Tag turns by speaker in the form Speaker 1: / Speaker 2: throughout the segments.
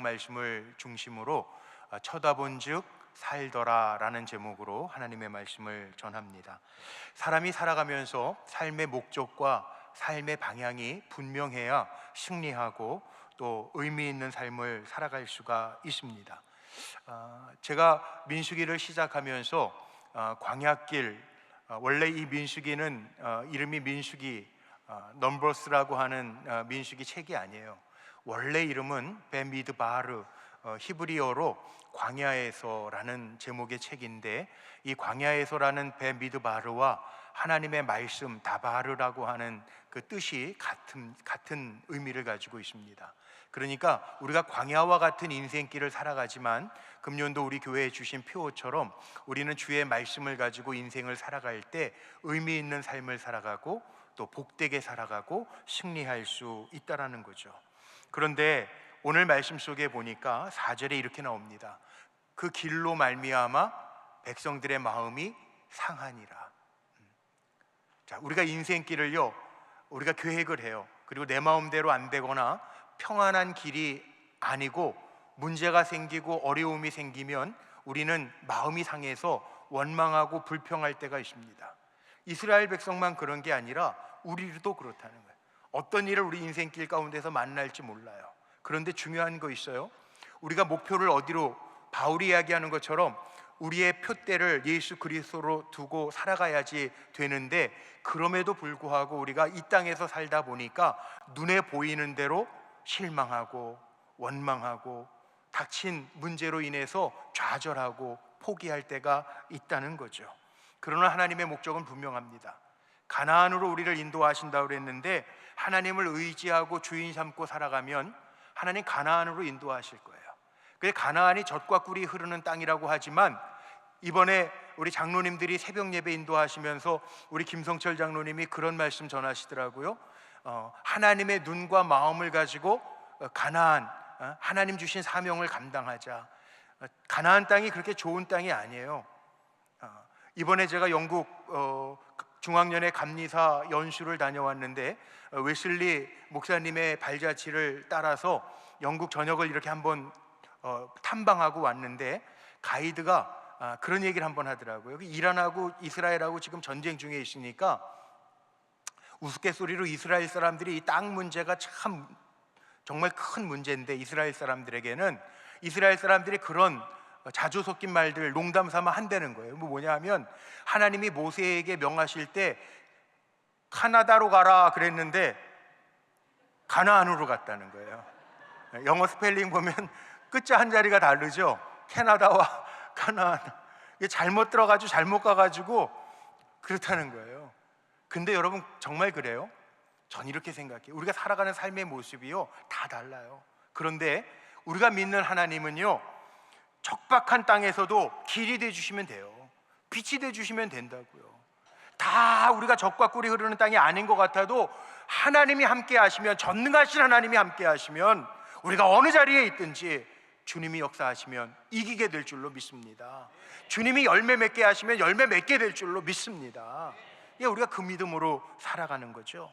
Speaker 1: 말씀을 중심으로 쳐다본즉 살더라라는 제목으로 하나님의 말씀을 전합니다. 사람이 살아가면서 삶의 목적과 삶의 방향이 분명해야 승리하고 또 의미 있는 삶을 살아갈 수가 있습니다. 제가 민수기를 시작하면서 광야길, 원래 이 민수기는 이름이 민수기 넘버스라고 하는 민수기 책이 아니에요. 원래 이름은 베미드바르, 히브리어로 광야에서라는 제목의 책인데, 이 광야에서라는 베미드바르와 하나님의 말씀 다바르라고 하는 그 뜻이 같은 의미를 가지고 있습니다. 그러니까 우리가 광야와 같은 인생길을 살아가지만 금년도 우리 교회에 주신 표어처럼 우리는 주의 말씀을 가지고 인생을 살아갈 때 의미 있는 삶을 살아가고 또 복되게 살아가고 승리할 수 있다라는 거죠. 그런데 오늘 말씀 속에 보니까 4절에 이렇게 나옵니다. 그 길로 말미암아 백성들의 마음이 상하니라. 자, 우리가 인생길을요, 우리가 계획을 해요. 그리고 내 마음대로 안 되거나 평안한 길이 아니고 문제가 생기고 어려움이 생기면 우리는 마음이 상해서 원망하고 불평할 때가 있습니다. 이스라엘 백성만 그런 게 아니라 우리도 그렇다는 거예요. 어떤 일을 우리 인생길 가운데서 만날지 몰라요. 그런데 중요한 거 있어요. 우리가 목표를 어디로, 바울이 이야기하는 것처럼 우리의 표대를 예수 그리스도로 두고 살아가야지 되는데, 그럼에도 불구하고 우리가 이 땅에서 살다 보니까 눈에 보이는 대로 실망하고 원망하고 닥친 문제로 인해서 좌절하고 포기할 때가 있다는 거죠. 그러나 하나님의 목적은 분명합니다. 가나안으로 우리를 인도하신다고 그랬는데, 하나님을 의지하고 주인 삼고 살아가면 하나님 가나안으로 인도하실 거예요. 그래서 가나안이 젖과 꿀이 흐르는 땅이라고 하지만, 이번에 우리 장로님들이 새벽 예배 인도하시면서 우리 김성철 장로님이 그런 말씀 전하시더라고요. 하나님의 눈과 마음을 가지고 가나안, 하나님 주신 사명을 감당하자. 가나안 땅이 그렇게 좋은 땅이 아니에요. 이번에 제가 영국 중앙연회 감리사 연수를 다녀왔는데, 웨슬리 목사님의 발자취를 따라서 영국 전역을 이렇게 한번 탐방하고 왔는데, 가이드가 그런 얘기를 한번 하더라고요. 이란하고 이스라엘하고 지금 전쟁 중에 있으니까 우스갯소리로 이스라엘 사람들이 이 땅 문제가 참 정말 큰 문제인데, 이스라엘 사람들에게는 이스라엘 사람들이 그런 자주 섞인 말들 농담 삼아 한다는 거예요. 뭐냐 하면, 하나님이 모세에게 명하실 때 카나다로 가라 그랬는데 가나안으로 갔다는 거예요. 영어 스펠링 보면 끝자 한 자리가 다르죠. 캐나다와 가나안. 이게 잘못 들어가지고 잘못 가가지고 그렇다는 거예요. 근데 여러분 정말 그래요? 전 이렇게 생각해요. 우리가 살아가는 삶의 모습이요 다 달라요. 그런데 우리가 믿는 하나님은요, 척박한 땅에서도 길이 되주시면 돼요. 빛이 되주시면 된다고요. 다 우리가 젖과 꿀이 흐르는 땅이 아닌 것 같아도 하나님이 함께 하시면, 전능하신 하나님이 함께 하시면 우리가 어느 자리에 있든지 주님이 역사하시면 이기게 될 줄로 믿습니다. 주님이 열매 맺게 하시면 열매 맺게 될 줄로 믿습니다. 우리가 그 믿음으로 살아가는 거죠.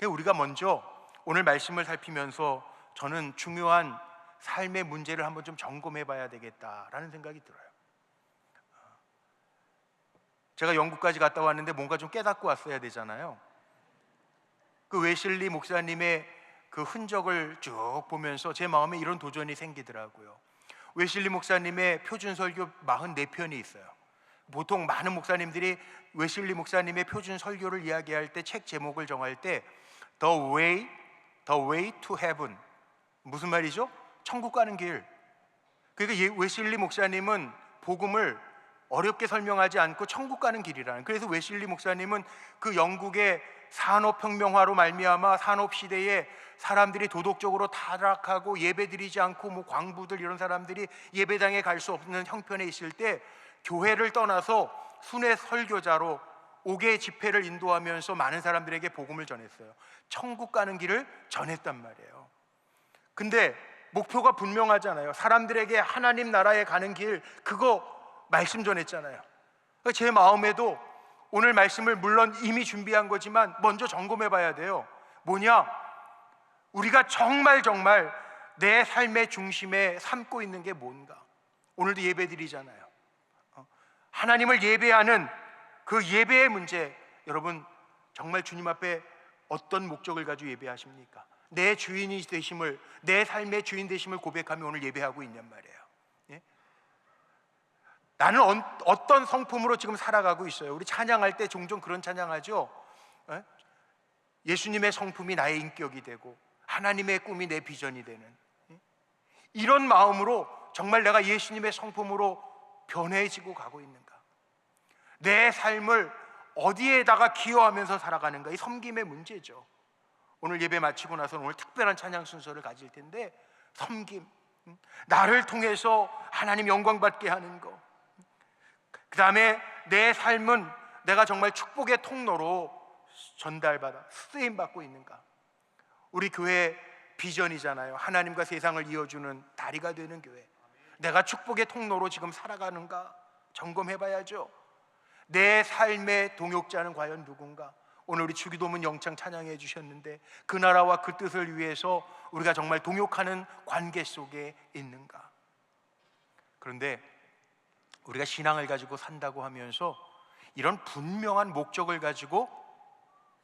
Speaker 1: 우리가 먼저 오늘 말씀을 살피면서 저는 중요한 삶의 문제를 한번 좀 점검해 봐야 되겠다라는 생각이 들어요. 제가 영국까지 갔다 왔는데 뭔가 좀 깨닫고 왔어야 되잖아요. 그 웨슬리 목사님의 그 흔적을 쭉 보면서 제 마음에 이런 도전이 생기더라고요. 웨슬리 목사님의 표준 설교 44편이 있어요. 보통 많은 목사님들이 웨슬리 목사님의 표준 설교를 이야기할 때 책 제목을 정할 때 The way to heaven, 무슨 말이죠? 천국 가는 길. 그러니까 웨슬리 목사님은 복음을 어렵게 설명하지 않고 천국 가는 길이라는. 그래서 웨슬리 목사님은 그 영국의 산업혁명화로 말미암아 산업시대에 사람들이 도덕적으로 타락하고 예배드리지 않고 광부들 이런 사람들이 예배당에 갈 수 없는 형편에 있을 때 교회를 떠나서 순회 설교자로 5개 집회를 인도하면서 많은 사람들에게 복음을 전했어요. 천국 가는 길을 전했단 말이에요. 근데 목표가 분명하잖아요. 사람들에게 하나님 나라에 가는 길, 그거 말씀 전했잖아요. 제 마음에도 오늘 말씀을 물론 이미 준비한 거지만 먼저 점검해 봐야 돼요. 뭐냐? 우리가 정말 내 삶의 중심에 삼고 있는 게 뭔가? 오늘도 예배 드리잖아요. 하나님을 예배하는 그 예배의 문제, 여러분 정말 주님 앞에 어떤 목적을 가지고 예배하십니까? 내 주인이 되심을, 내 삶의 주인 되심을 고백하며 오늘 예배하고 있냔 말이에요. 예? 나는 어떤 성품으로 지금 살아가고 있어요? 우리 찬양할 때 종종 그런 찬양하죠. 예? 예수님의 성품이 나의 인격이 되고 하나님의 꿈이 내 비전이 되는, 이런 마음으로 정말 내가 예수님의 성품으로 변해지고 가고 있는가? 내 삶을 어디에다가 기여하면서 살아가는가? 이 섬김의 문제죠. 오늘 예배 마치고 나서 오늘 특별한 찬양 순서를 가질 텐데, 섬김, 나를 통해서 하나님 영광 받게 하는 거, 그 다음에 내 삶은 내가 정말 축복의 통로로 전달받아 쓰임받고 있는가? 우리 교회 비전이잖아요. 하나님과 세상을 이어주는 다리가 되는 교회. 내가 축복의 통로로 지금 살아가는가 점검해봐야죠. 내 삶의 동역자는 과연 누군가? 오늘 우리 주기도문 영창 찬양해 주셨는데, 그 나라와 그 뜻을 위해서 우리가 정말 동역하는 관계 속에 있는가? 그런데 우리가 신앙을 가지고 산다고 하면서 이런 분명한 목적을 가지고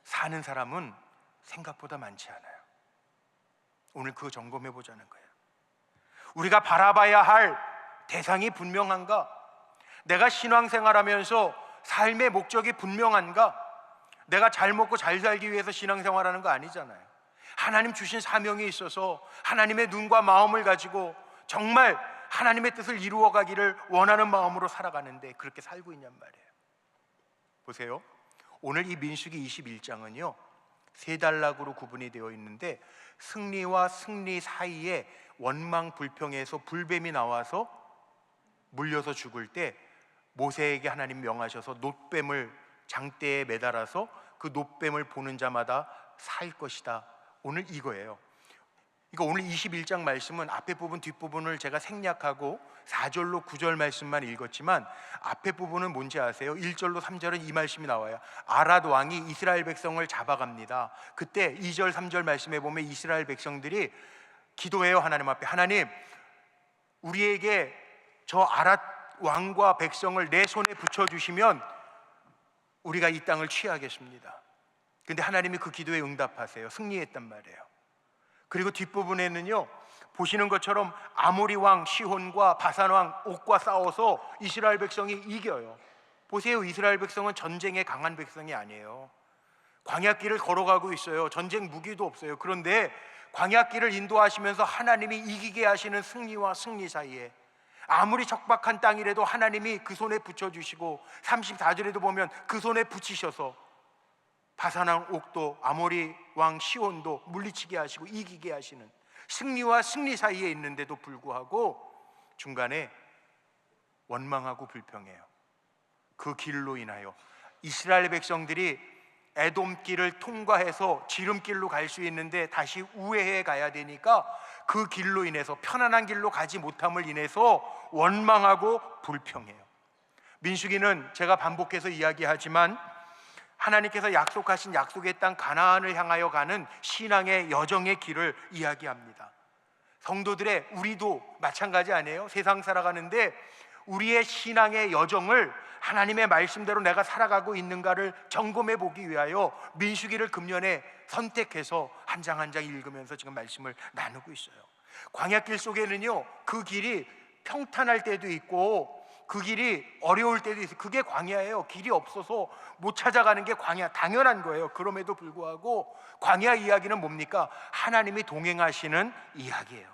Speaker 1: 사는 사람은 생각보다 많지 않아요. 오늘 그거 점검해 보자는 거예요. 우리가 바라봐야 할 대상이 분명한가? 내가 신앙생활하면서 삶의 목적이 분명한가? 내가 잘 먹고 잘 살기 위해서 신앙생활하는 거 아니잖아요. 하나님 주신 사명이 있어서 하나님의 눈과 마음을 가지고 정말 하나님의 뜻을 이루어가기를 원하는 마음으로 살아가는데 그렇게 살고 있냔 말이에요. 보세요. 오늘 이 민수기 21장은요 세 단락으로 구분이 되어 있는데, 승리와 승리 사이에 원망 불평에서 불뱀이 나와서 물려서 죽을 때 모세에게 하나님 명하셔서 놋뱀을 장대에 매달아서 그 놋뱀을 보는 자마다 살 것이다. 오늘 이거예요. 그러니까 오늘 21장 말씀은 앞에 부분 뒷부분을 제가 생략하고 4절로 9절 말씀만 읽었지만, 앞에 부분은 뭔지 아세요? 1절로 3절은 이 말씀이 나와요. 아랏 왕이 이스라엘 백성을 잡아갑니다. 그때 2절 3절 말씀에 보면 이스라엘 백성들이 기도해요. 하나님 앞에, 하나님 우리에게 저 아랏 왕과 백성을 내 손에 붙여주시면 우리가 이 땅을 취하겠습니다. 근데 하나님이 그 기도에 응답하세요. 승리했단 말이에요. 그리고 뒷부분에는요 보시는 것처럼 아모리 왕 시혼과 바산 왕 옥과 싸워서 이스라엘 백성이 이겨요. 보세요, 이스라엘 백성은 전쟁에 강한 백성이 아니에요. 광야길을 걸어가고 있어요. 전쟁 무기도 없어요. 그런데 광야길을 인도하시면서 하나님이 이기게 하시는 승리와 승리 사이에, 아무리 척박한 땅이라도 하나님이 그 손에 붙여주시고 34절에도 보면 그 손에 붙이셔서 바산 왕 옥도 아모리 왕 시온도 물리치게 하시고 이기게 하시는 승리와 승리 사이에 있는데도 불구하고 중간에 원망하고 불평해요. 그 길로 인하여 이스라엘 백성들이 에돔길을 통과해서 지름길로 갈 수 있는데 다시 우회해 가야 되니까 그 길로 인해서, 편안한 길로 가지 못함을 인해서 원망하고 불평해요. 민수기는 제가 반복해서 이야기하지만 하나님께서 약속하신 약속의 땅 가나안을 향하여 가는 신앙의 여정의 길을 이야기합니다. 성도들의, 우리도 마찬가지 아니에요? 세상 살아가는데 우리의 신앙의 여정을 하나님의 말씀대로 내가 살아가고 있는가를 점검해 보기 위하여 민수기를 금년에 선택해서 한 장 한 장 읽으면서 지금 말씀을 나누고 있어요. 광야길 속에는요 그 길이 평탄할 때도 있고 그 길이 어려울 때도 있어요. 그게 광야예요. 길이 없어서 못 찾아가는 게 광야, 당연한 거예요. 그럼에도 불구하고 광야 이야기는 뭡니까? 하나님이 동행하시는 이야기예요.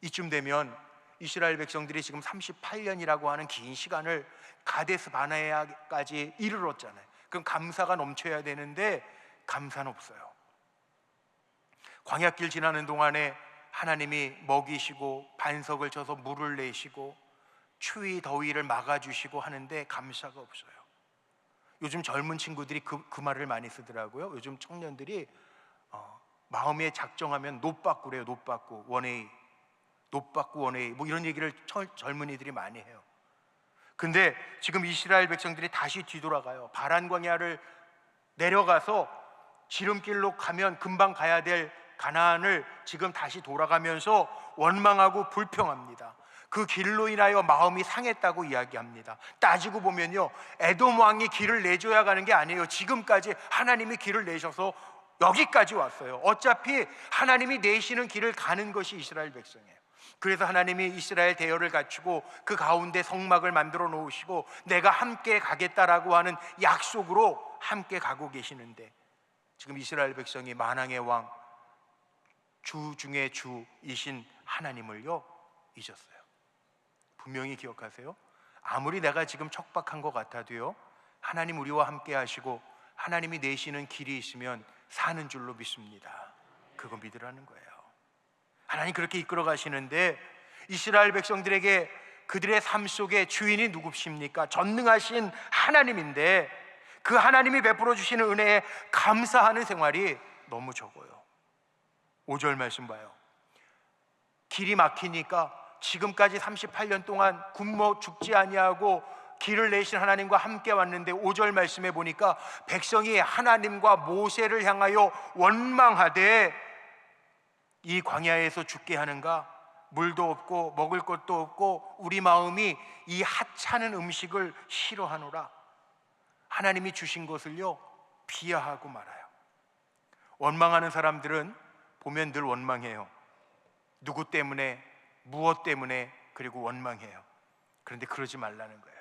Speaker 1: 이쯤 되면 이스라엘 백성들이 지금 38년이라고 하는 긴 시간을 가데스 바네아까지 이르렀잖아요. 그럼 감사가 넘쳐야 되는데 감사는 없어요. 광야길 지나는 동안에 하나님이 먹이시고 반석을 쳐서 물을 내시고 추위 더위를 막아주시고 하는데 감사가 없어요. 요즘 젊은 친구들이 그 말을 많이 쓰더라고요. 요즘 청년들이 마음에 작정하면 노빠꾸래요. 노빠꾸 원웨이, 노빠꾸 원웨이 뭐 이런 얘기를 젊은이들이 많이 해요. 근데 지금 이스라엘 백성들이 다시 뒤돌아가요. 바란 광야를 내려가서 지름길로 가면 금방 가야 될 가나안을 지금 다시 돌아가면서 원망하고 불평합니다. 그 길로 인하여 마음이 상했다고 이야기합니다. 따지고 보면요, 에돔 왕이 길을 내줘야 가는 게 아니에요. 지금까지 하나님이 길을 내셔서 여기까지 왔어요. 어차피 하나님이 내시는 길을 가는 것이 이스라엘 백성이에요. 그래서 하나님이 이스라엘 대열을 갖추고 그 가운데 성막을 만들어 놓으시고 내가 함께 가겠다라고 하는 약속으로 함께 가고 계시는데, 지금 이스라엘 백성이 만왕의 왕, 주 중에 주이신 하나님을요 잊었어요. 분명히 기억하세요. 아무리 내가 지금 척박한 것 같아도요, 하나님 우리와 함께 하시고 하나님이 내시는 길이 있으면 사는 줄로 믿습니다. 그거 믿으라는 거예요. 하나님 그렇게 이끌어 가시는데, 이스라엘 백성들에게 그들의 삶 속에 주인이 누구십니까? 전능하신 하나님인데 그 하나님이 베풀어 주시는 은혜에 감사하는 생활이 너무 적어요. 5절 말씀 봐요. 길이 막히니까 지금까지 38년 동안 굶어 죽지 아니하고 길을 내신 하나님과 함께 왔는데 5절 말씀에 보니까 백성이 하나님과 모세를 향하여 원망하되 이 광야에서 죽게 하는가? 물도 없고 먹을 것도 없고 우리 마음이 이 하찮은 음식을 싫어하노라. 하나님이 주신 것을요 비하하고 말아요. 원망하는 사람들은 보면 늘 원망해요. 누구 때문에, 무엇 때문에, 그리고 원망해요. 그런데 그러지 말라는 거예요.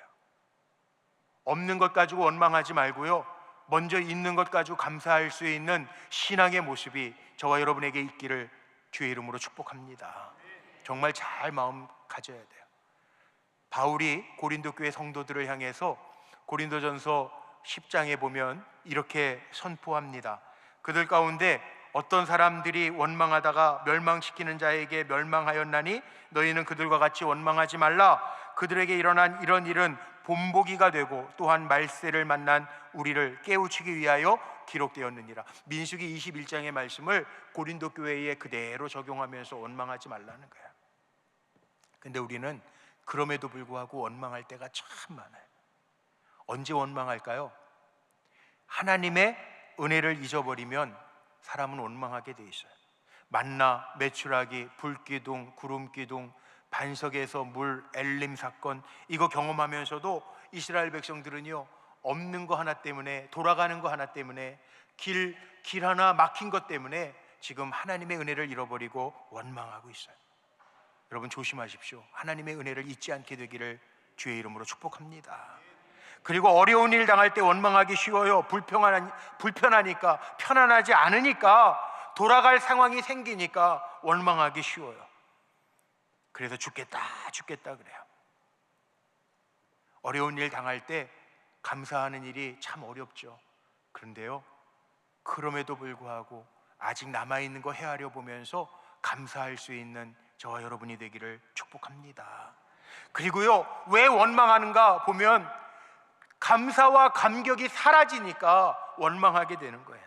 Speaker 1: 없는 것 가지고 원망하지 말고요, 먼저 있는 것 가지고 감사할 수 있는 신앙의 모습이 저와 여러분에게 있기를 주의 이름으로 축복합니다. 정말 잘 마음 가져야 돼요. 바울이 고린도 교회 성도들을 향해서 고린도전서 10장에 보면 이렇게 선포합니다. 그들 가운데 어떤 사람들이 원망하다가 멸망시키는 자에게 멸망하였나니 너희는 그들과 같이 원망하지 말라. 그들에게 일어난 이런 일은 본보기가 되고 또한 말세를 만난 우리를 깨우치기 위하여 기록되었느니라. 민수기 21장의 말씀을 고린도 교회에 그대로 적용하면서 원망하지 말라는 거야. 근데 우리는 그럼에도 불구하고 원망할 때가 참 많아요. 언제 원망할까요? 하나님의 은혜를 잊어버리면 사람은 원망하게 돼 있어요. 만나, 메추라기, 불기둥, 구름기둥, 반석에서 물, 엘림 사건, 이거 경험하면서도 이스라엘 백성들은요 없는 거 하나 때문에, 돌아가는 거 하나 때문에, 길 하나 막힌 것 때문에 지금 하나님의 은혜를 잃어버리고 원망하고 있어요. 여러분 조심하십시오. 하나님의 은혜를 잊지 않게 되기를 주의 이름으로 축복합니다. 그리고 어려운 일 당할 때 원망하기 쉬워요. 불편하니까, 편안하지 않으니까, 돌아갈 상황이 생기니까 원망하기 쉬워요. 그래서 죽겠다 그래요. 어려운 일 당할 때 감사하는 일이 참 어렵죠. 그런데요, 그럼에도 불구하고 아직 남아있는 거 헤아려 보면서 감사할 수 있는 저와 여러분이 되기를 축복합니다. 그리고요, 왜 원망하는가 보면 감사와 감격이 사라지니까 원망하게 되는 거예요.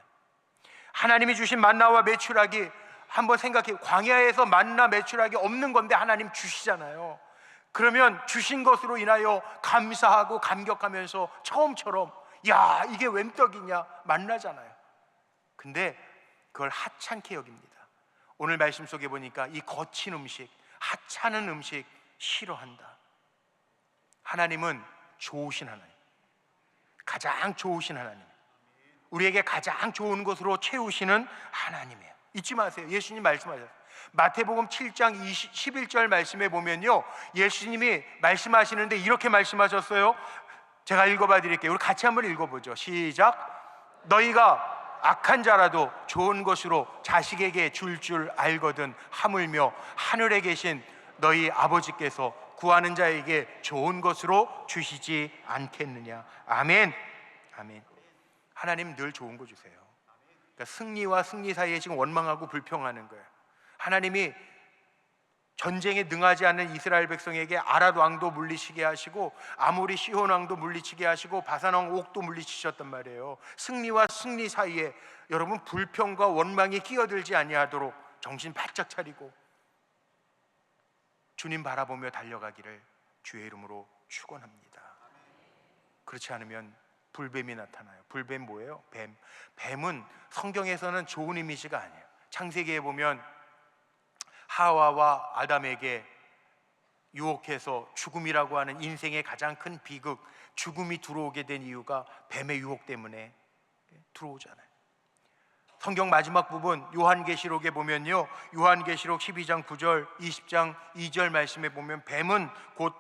Speaker 1: 하나님이 주신 만나와 메추라기, 한번 생각해. 광야에서 만나 메추라기 없는 건데 하나님 주시잖아요. 그러면 주신 것으로 인하여 감사하고 감격하면서 처음처럼 야 이게 웬 떡이냐 만나잖아요. 근데 그걸 하찮게 여깁니다. 오늘 말씀 속에 보니까 이 거친 음식, 하찮은 음식 싫어한다. 하나님은 좋으신 하나님, 가장 좋으신 하나님, 우리에게 가장 좋은 것으로 채우시는 하나님이에요. 잊지 마세요. 예수님 말씀하셨어요. 마태복음 7장 11절 말씀에 보면요, 예수님이 말씀하시는데 이렇게 말씀하셨어요. 제가 읽어봐 드릴게요. 우리 같이 한번 읽어보죠. 시작. 너희가 악한 자라도 좋은 것으로 자식에게 줄 알거든 하물며 하늘에 계신 너희 아버지께서 구하는 자에게 좋은 것으로 주시지 않겠느냐. 아멘. 아멘. 하나님 늘 좋은 거 주세요. 그러니까 승리와 승리 사이에 지금 원망하고 불평하는 거예요. 하나님이 전쟁에 능하지 않는 이스라엘 백성에게 아랏 왕도 물리치게 하시고 아모리 시혼 왕도 물리치게 하시고 바산 왕 옥도 물리치셨단 말이에요. 승리와 승리 사이에 여러분 불평과 원망이 끼어들지 아니하도록 정신 바짝 차리고 주님 바라보며 달려가기를 주의 이름으로 축원합니다. 그렇지 않으면 불뱀이 나타나요. 불뱀 뭐예요? 뱀. 뱀은 성경에서는 좋은 이미지가 아니에요. 창세기에 보면 하와와 아담에게 유혹해서 죽음이라고 하는 인생의 가장 큰 비극, 죽음이 들어오게 된 이유가 뱀의 유혹 때문에 들어오잖아요. 성경 마지막 부분 요한계시록에 보면요, 요한계시록 12장 9절, 20장 2절 말씀에 보면 뱀은 곧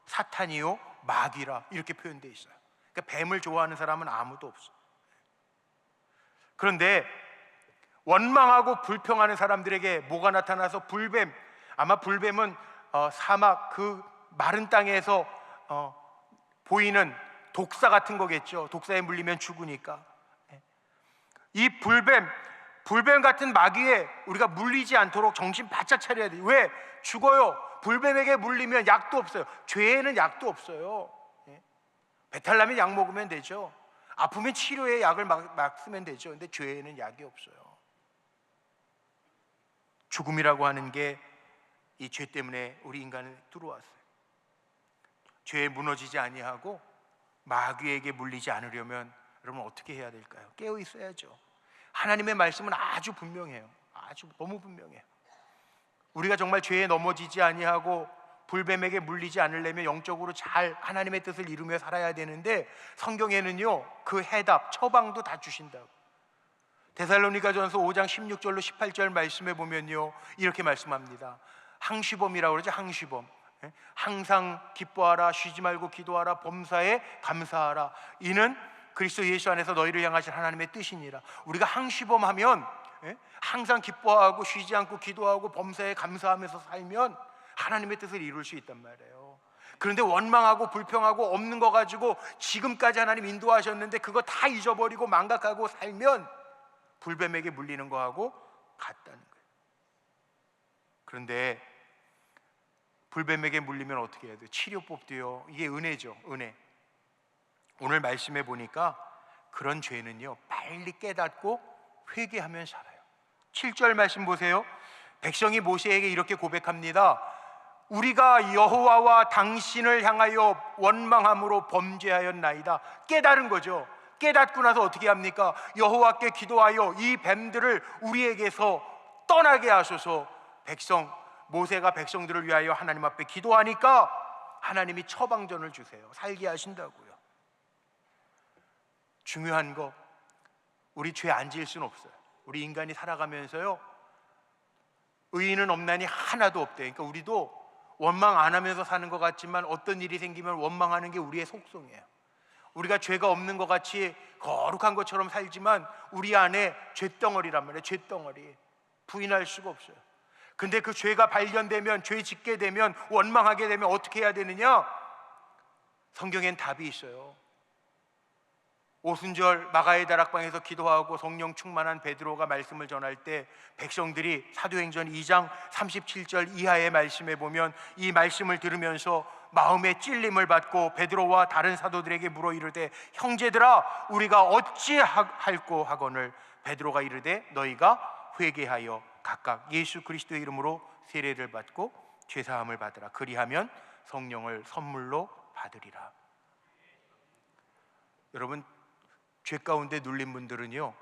Speaker 1: 사탄이요 마귀라 이렇게 표현되어 있어요. 그러니까 뱀을 좋아하는 사람은 아무도 없어요. 그런데 원망하고 불평하는 사람들에게 뭐가 나타나서 불뱀, 아마 불뱀은 사막 그 마른 땅에서 보이는 독사 같은 거겠죠. 독사에 물리면 죽으니까. 이 불뱀 같은 마귀에 우리가 물리지 않도록 정신 바짝 차려야 돼요. 왜? 죽어요. 불뱀에게 물리면 약도 없어요. 죄에는 약도 없어요. 배탈 나면 약 먹으면 되죠. 아프면 치료에 약을 막 쓰면 되죠. 근데 죄에는 약이 없어요. 죽음이라고 하는 게 이 죄 때문에 우리 인간을 들어왔어요. 죄에 무너지지 아니하고 마귀에게 물리지 않으려면 여러분 어떻게 해야 될까요? 깨어 있어야죠. 하나님의 말씀은 아주 분명해요. 아주 너무 분명해요. 우리가 정말 죄에 넘어지지 아니하고 불뱀에게 물리지 않으려면 영적으로 잘 하나님의 뜻을 이루며 살아야 되는데, 성경에는요 그 해답, 처방도 다 주신다고. 데살로니가전서 5장 16절로 18절 말씀에 보면요 이렇게 말씀합니다. 항시범이라고 그러죠. 항시범. 항상 기뻐하라, 쉬지 말고 기도하라, 범사에 감사하라. 이는 그리스도 예수 안에서 너희를 향하신 하나님의 뜻이니라. 우리가 항시범하면 항상 기뻐하고 쉬지 않고 기도하고 범사에 감사하면서 살면 하나님의 뜻을 이룰 수 있단 말이에요. 그런데 원망하고 불평하고 없는 거 가지고 지금까지 하나님 인도하셨는데 그거 다 잊어버리고 망각하고 살면 불뱀에게 물리는 거하고 같다는 거예요. 그런데 불뱀에게 물리면 어떻게 해야 돼요? 치료법도요. 이게 은혜죠. 은혜. 오늘 말씀해 보니까 그런 죄는요 빨리 깨닫고 회개하면 살아요. 7절 말씀 보세요. 백성이 모세에게 이렇게 고백합니다. 우리가 여호와와 당신을 향하여 원망함으로 범죄하였나이다. 깨달은 거죠. 깨닫고 나서 어떻게 합니까? 여호와께 기도하여 이 뱀들을 우리에게서 떠나게 하소서. 모세가 백성들을 위하여 하나님 앞에 기도하니까 하나님이 처방전을 주세요. 살게 하신다고요. 중요한 거, 우리 죄 안 지을 수는 없어요. 우리 인간이 살아가면서요 의인은 없나니 하나도 없대. 그러니까 우리도 원망 안 하면서 사는 것 같지만 어떤 일이 생기면 원망하는 게 우리의 속성이에요. 우리가 죄가 없는 것 같이 거룩한 것처럼 살지만 우리 안에 죄덩어리란 말이에요. 죄덩어리. 부인할 수가 없어요. 근데 그 죄가 발견되면, 죄 짓게 되면, 원망하게 되면 어떻게 해야 되느냐? 성경엔 답이 있어요. 오순절 마가의 다락방에서 기도하고 성령 충만한 베드로가 말씀을 전할 때 백성들이 사도행전 2장 37절 이하의 말씀에 보면 이 말씀을 들으면서 마음의 찔림을 받고 베드로와 다른 사도들에게 물어 이르되 형제들아 우리가 어찌할꼬 하거늘 베드로가 이르되 너희가 회개하여 각각 예수 그리스도의 이름으로 세례를 받고 죄사함을 받으라. 그리하면 성령을 선물로 받으리라. 여러분, 죄 가운데 눌린 분들은요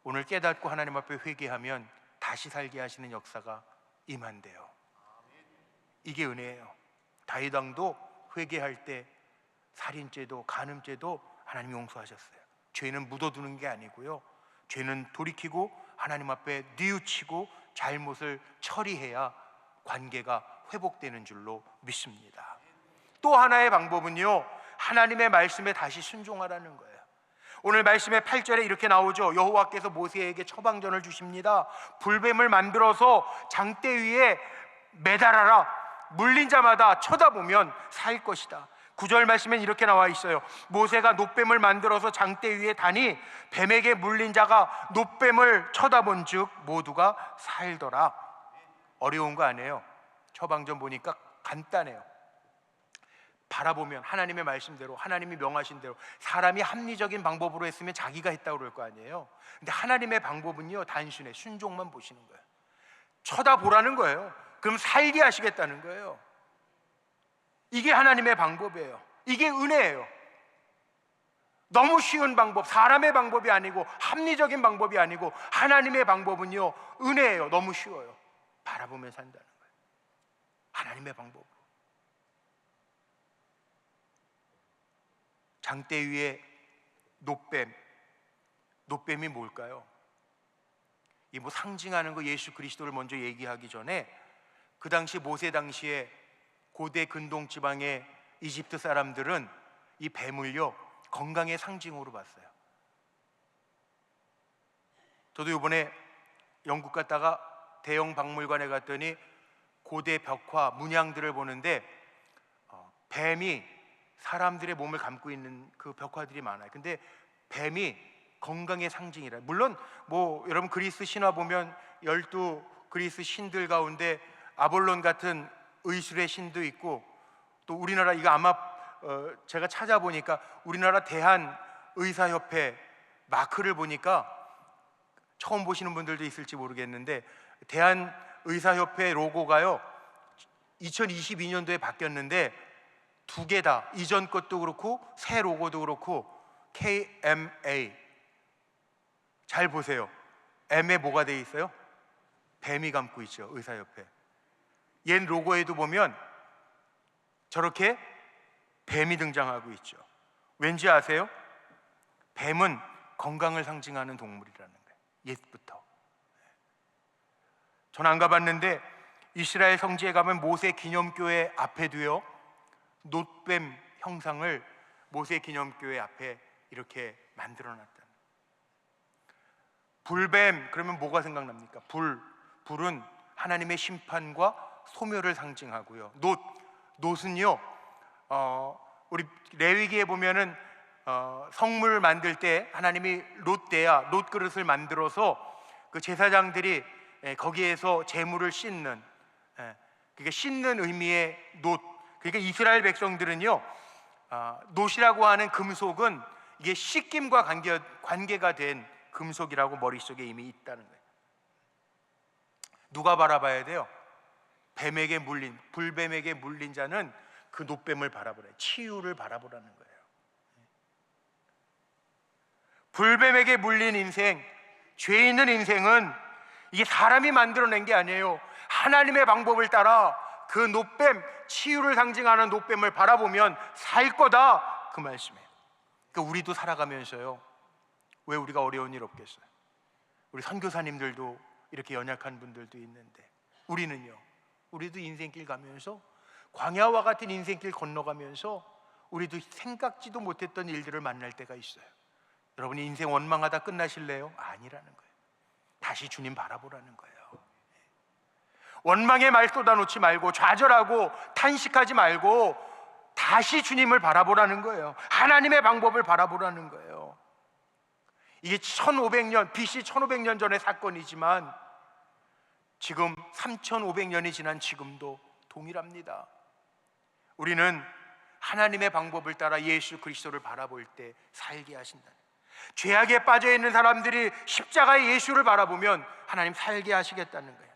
Speaker 1: 오늘 깨닫고 하나님 앞에 회개하면 다시 살게 하시는 역사가 임한대요. 이게 은혜예요. 다윗 왕도 회개할 때 살인죄도 간음죄도 하나님이 용서하셨어요. 죄는 묻어두는 게 아니고요, 죄는 돌이키고 하나님 앞에 뉘우치고 잘못을 처리해야 관계가 회복되는 줄로 믿습니다. 또 하나의 방법은요 하나님의 말씀에 다시 순종하라는 거예요. 오늘 말씀의 8절에 이렇게 나오죠. 여호와께서 모세에게 처방전을 주십니다. 불뱀을 만들어서 장대 위에 매달아라. 물린 자마다 쳐다보면 살 것이다. 9절 말씀엔 이렇게 나와 있어요. 모세가 놋뱀을 만들어서 장대 위에 다니 뱀에게 물린 자가 놋뱀을 쳐다본 즉 모두가 살더라. 어려운 거 아니에요. 처방전 보니까 간단해요. 바라보면 하나님의 말씀대로, 하나님이 명하신 대로. 사람이 합리적인 방법으로 했으면 자기가 했다고 그럴 거 아니에요. 근데 하나님의 방법은요 단순해. 순종만 보시는 거예요. 쳐다보라는 거예요. 그럼 살게 하시겠다는 거예요. 이게 하나님의 방법이에요. 이게 은혜예요. 너무 쉬운 방법, 사람의 방법이 아니고 합리적인 방법이 아니고 하나님의 방법은요, 은혜예요. 너무 쉬워요. 바라보며 산다는 거예요. 하나님의 방법으로. 장대 위에 노뱀이 뭘까요? 이 뭐 상징하는 거 예수 그리스도를 먼저 얘기하기 전에 그 당시 모세 당시에 고대 근동 지방의 이집트 사람들은 이 뱀을요 건강의 상징으로 봤어요. 저도 이번에 영국 갔다가 대형 박물관에 갔더니 고대 벽화 문양들을 보는데 뱀이 사람들의 몸을 감고 있는 그 벽화들이 많아요. 근데 뱀이 건강의 상징이라. 물론 뭐 여러분 그리스 신화 보면 12 그리스 신들 가운데 아볼론 같은 의술의 신도 있고, 또 우리나라 이거 아마 제가 찾아보니까 우리나라 대한의사협회 마크를 보니까 처음 보시는 분들도 있을지 모르겠는데 대한의사협회 로고가요 2022년도에 바뀌었는데 두 개 다, 이전 것도 그렇고 새 로고도 그렇고 KMA. 잘 보세요. M에 뭐가 돼 있어요? 뱀이 감고 있죠. 의사협회 옛 로고에도 보면 저렇게 뱀이 등장하고 있죠. 왠지 아세요? 뱀은 건강을 상징하는 동물이라는 거예요. 옛부터. 전 안 가봤는데 이스라엘 성지에 가면 모세 기념교회 앞에도요 놋뱀 형상을 모세 기념교회 앞에 이렇게 만들어 놨다. 불뱀 그러면 뭐가 생각납니까? 불은 하나님의 심판과 소멸을 상징하고요. 놋은요 우리 레위기에 보면은 성물 만들 때 하나님이 놋 그릇을 만들어서 그 제사장들이 거기에서 제물을 씻는, 그러니까 씻는 의미의 놋. 그러니까 이스라엘 백성들은요 놋이라고 하는 금속은 이게 씻김과 관계가 된 금속이라고 머릿속에 이미 있다는 거예요. 누가 바라봐야 돼요? 불뱀에게 물린 자는 그 놋뱀을 바라보래요. 치유를 바라보라는 거예요. 불뱀에게 물린 인생, 죄 있는 인생은 이게 사람이 만들어낸 게 아니에요. 하나님의 방법을 따라 그 놋뱀, 치유를 상징하는 놋뱀을 바라보면 살 거다, 그 말씀이에요. 그러니까 우리도 살아가면서요 왜 우리가 어려운 일 없겠어요? 우리 선교사님들도 이렇게 연약한 분들도 있는데 우리도 인생길 가면서 광야와 같은 인생길 건너가면서 우리도 생각지도 못했던 일들을 만날 때가 있어요. 여러분이 인생 원망하다 끝나실래요? 아니라는 거예요. 다시 주님 바라보라는 거예요. 원망의 말 쏟아놓지 말고 좌절하고 탄식하지 말고 다시 주님을 바라보라는 거예요. 하나님의 방법을 바라보라는 거예요. 이게 1500년 BC 1500년 전의 사건이지만 지금 3500년이 지난 지금도 동일합니다. 우리는 하나님의 방법을 따라 예수 그리스도를 바라볼 때 살게 하신다. 죄악에 빠져 있는 사람들이 십자가의 예수를 바라보면 하나님 살게 하시겠다는 거예요.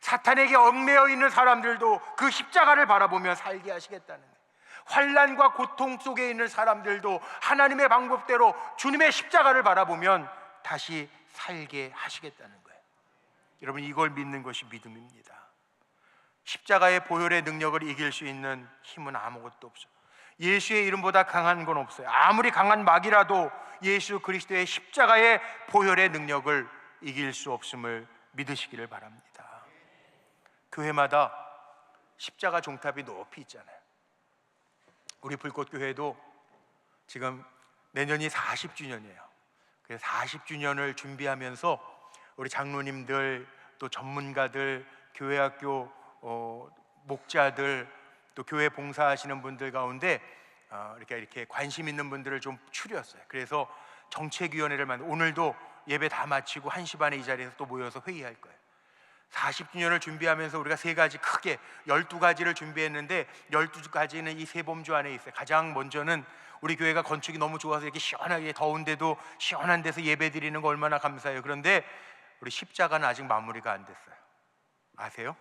Speaker 1: 사탄에게 얽매여 있는 사람들도 그 십자가를 바라보며 살게 하시겠다는 거예요. 환난과 고통 속에 있는 사람들도 하나님의 방법대로 주님의 십자가를 바라보면 다시 살게 하시겠다는 거예요. 여러분, 이걸 믿는 것이 믿음입니다. 십자가의 보혈의 능력을 이길 수 있는 힘은 아무것도 없어요. 예수의 이름보다 강한 건 없어요. 아무리 강한 마귀라도 예수 그리스도의 십자가의 보혈의 능력을 이길 수 없음을 믿으시기를 바랍니다. 교회마다 십자가 종탑이 높이 있잖아요. 우리 불꽃교회도 지금 내년이 40주년이에요. 그래서 40주년을 준비하면서 우리 장로님들, 또 전문가들, 교회학교 목자들, 또 교회 봉사하시는 분들 가운데 이렇게 관심 있는 분들을 좀 추렸어요. 그래서 정책위원회를 오늘도 예배 다 마치고 1시 반에 이 자리에서 또 모여서 회의할 거예요. 40주년을 준비하면서 우리가 3가지 크게 12가지를 준비했는데 12가지는 이 세 범주 안에 있어요. 가장 먼저는 우리 교회가 건축이 너무 좋아서 이렇게 시원하게, 더운데도 시원한 데서 예배 드리는 거 얼마나 감사해요. 그런데 우리 십자가는 아직 마무리가 안 됐어요. 아세요?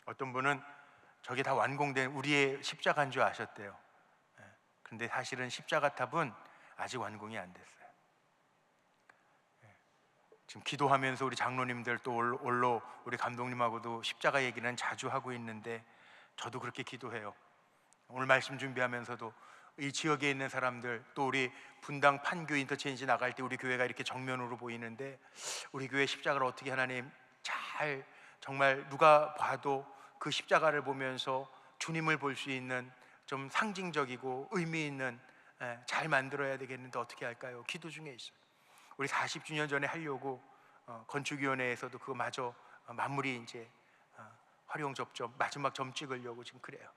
Speaker 1: 어떤 분은 저게 다 완공된 우리의 십자가인 줄 아셨대요. 그런데 사실은 십자가 탑은 아직 완공이 안 됐어요. 지금 기도하면서 우리 장로님들 또 올로 우리 감독님하고도 십자가 얘기는 자주 하고 있는데 저도 그렇게 기도해요. 오늘 말씀 준비하면서도 이 지역에 있는 사람들, 또 우리 분당 판교 인터체인지 나갈 때 우리 교회가 이렇게 정면으로 보이는데 우리 교회 십자가를 어떻게 하나님 잘, 정말 누가 봐도 그 십자가를 보면서 주님을 볼 수 있는 좀 상징적이고 의미 있는, 잘 만들어야 되겠는데 어떻게 할까요? 기도 중에 있어요. 우리 40주년 전에 하려고 건축위원회에서도 그거 마저 마무리 이제 활용 접점 마지막 점 찍으려고 지금 그래요.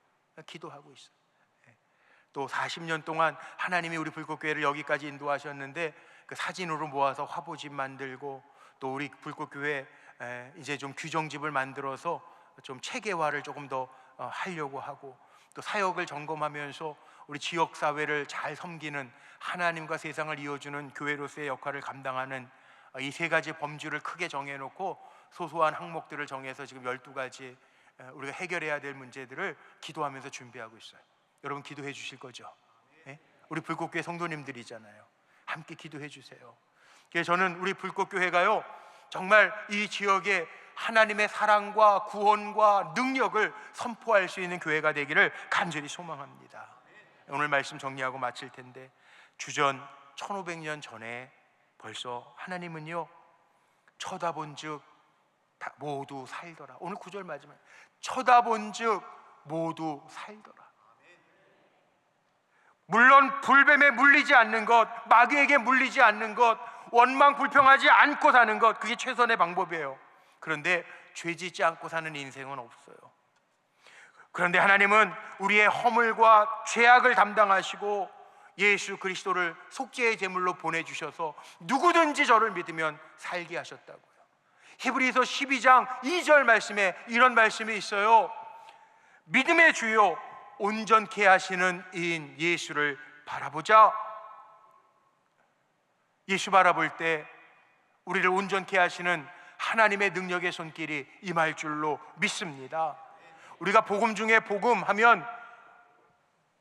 Speaker 1: 기도하고 있어요. 또 40년 동안 하나님이 우리 불꽃교회를 여기까지 인도하셨는데 그 사진으로 모아서 화보집 만들고, 또 우리 불꽃교회 이제 좀 규정집을 만들어서 좀 체계화를 조금 더 하려고 하고, 또 사역을 점검하면서 우리 지역사회를 잘 섬기는, 하나님과 세상을 이어주는 교회로서의 역할을 감당하는 이 세 가지 범주를 크게 정해놓고 소소한 항목들을 정해서 지금 12가지 우리가 해결해야 될 문제들을 기도하면서 준비하고 있어요. 여러분 기도해 주실 거죠? 네? 우리 불꽃교회 성도님들이잖아요. 함께 기도해 주세요. 그래서 저는 우리 불꽃교회가요 정말 이 지역에 하나님의 사랑과 구원과 능력을 선포할 수 있는 교회가 되기를 간절히 소망합니다. 오늘 말씀 정리하고 마칠 텐데, 주전 1500년 전에 벌써 하나님은요 쳐다본즉 모두 살더라. 오늘 9절 마지막 쳐다본즉 모두 살더라. 물론 불뱀에 물리지 않는 것, 마귀에게 물리지 않는 것, 원망 불평하지 않고 사는 것, 그게 최선의 방법이에요. 그런데 죄 짓지 않고 사는 인생은 없어요. 그런데 하나님은 우리의 허물과 죄악을 담당하시고 예수 그리스도를 속죄의 제물로 보내주셔서 누구든지 저를 믿으면 살게 하셨다고요. 히브리서 12장 2절 말씀에 이런 말씀이 있어요. 믿음의 주요 온전케 하시는 이인 예수를 바라보자. 예수 바라볼 때 우리를 온전케 하시는 하나님의 능력의 손길이 임할 줄로 믿습니다. 우리가 복음 중에 복음 하면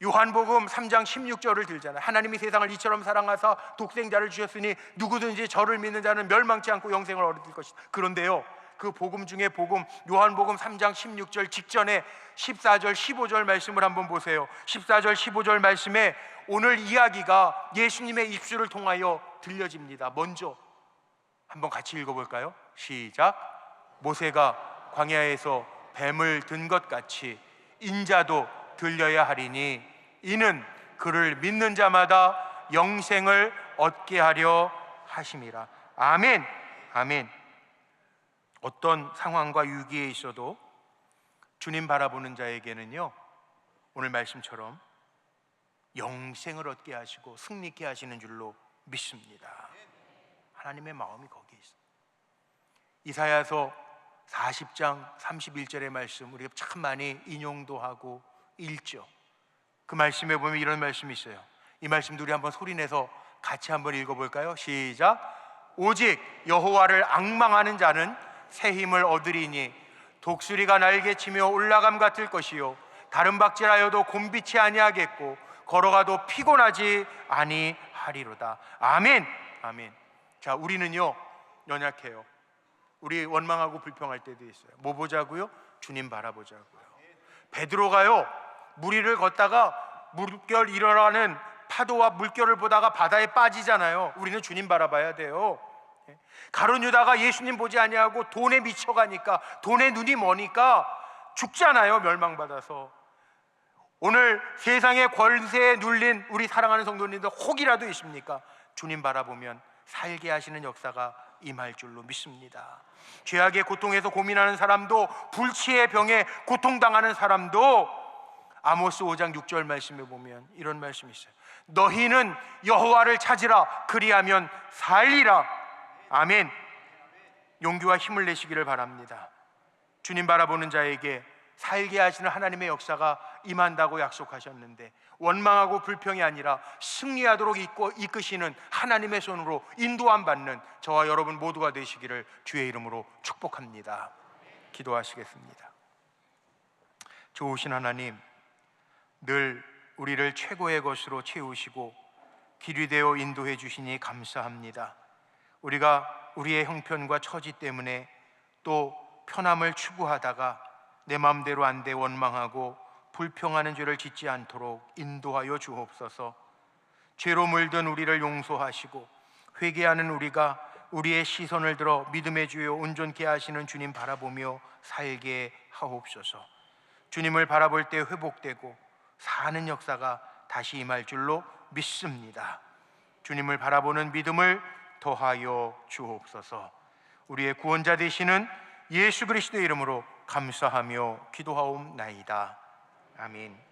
Speaker 1: 요한복음 3장 16절을 들잖아요. 하나님이 세상을 이처럼 사랑하사 독생자를 주셨으니 누구든지 저를 믿는 자는 멸망치 않고 영생을 얻을 것이다. 그런데요 그 복음 중에 복음, 요한복음 3장 16절 직전에 14절 15절 말씀을 한번 보세요. 14절 15절 말씀에 오늘 이야기가 예수님의 입술을 통하여 들려집니다. 먼저 한번 같이 읽어볼까요? 시작. 모세가 광야에서 뱀을 든 것 같이 인자도 들려야 하리니 이는 그를 믿는 자마다 영생을 얻게 하려 하심이라. 아멘. 아멘. 어떤 상황과 위기에 있어도 주님 바라보는 자에게는요 오늘 말씀처럼 영생을 얻게 하시고 승리케 하시는 줄로 믿습니다. 하나님의 마음이 거기에 있어요. 이사야서 40장 31절의 말씀 우리가 참 많이 인용도 하고 읽죠. 그 말씀에 보면 이런 말씀이 있어요. 이 말씀도 우리 한번 소리내서 같이 한번 읽어볼까요? 시작. 오직 여호와를 앙망하는 자는 새 힘을 얻으리니 독수리가 날개치며 올라감 같을 것이요 다른 박질하여도 곤비치 아니하겠고 걸어가도 피곤하지 아니하리로다. 아멘. 아멘. 자, 우리는요 연약해요. 우리 원망하고 불평할 때도 있어요. 뭐 보자고요? 주님 바라보자고요. 베드로가요 무리를 걷다가 물결 일어나는 파도와 물결을 보다가 바다에 빠지잖아요. 우리는 주님 바라봐야 돼요. 가룟 유다가 예수님 보지 아니하고 돈에 미쳐가니까, 돈에 눈이 머니까 죽잖아요. 멸망받아서. 오늘 세상의 권세에 눌린 우리 사랑하는 성도님들 혹이라도 있습니까? 주님 바라보면 살게 하시는 역사가 임할 줄로 믿습니다. 죄악의 고통에서 고민하는 사람도, 불치의 병에 고통당하는 사람도 아모스 5장 6절 말씀에 보면 이런 말씀이 있어요. 너희는 여호와를 찾으라. 그리하면 살리라. 아멘. 용기와 힘을 내시기를 바랍니다. 주님 바라보는 자에게 살게 하시는 하나님의 역사가 임한다고 약속하셨는데, 원망하고 불평이 아니라 승리하도록 이끄시는 하나님의 손으로 인도함 받는 저와 여러분 모두가 되시기를 주의 이름으로 축복합니다. 기도하시겠습니다. 좋으신 하나님, 늘 우리를 최고의 것으로 채우시고 길이 되어 인도해 주시니 감사합니다. 우리가 우리의 형편과 처지 때문에 또 편함을 추구하다가 내 마음대로 안 돼 원망하고 불평하는 죄를 짓지 않도록 인도하여 주옵소서. 죄로 물든 우리를 용서하시고 회개하는 우리가 우리의 시선을 들어 믿음의 주요 온전케 하시는 주님 바라보며 살게 하옵소서. 주님을 바라볼 때 회복되고 사는 역사가 다시 임할 줄로 믿습니다. 주님을 바라보는 믿음을 더하여 주옵소서. 우리의 구원자 되시는 예수 그리스도의 이름으로 감사하며 기도하옵나이다. 아멘.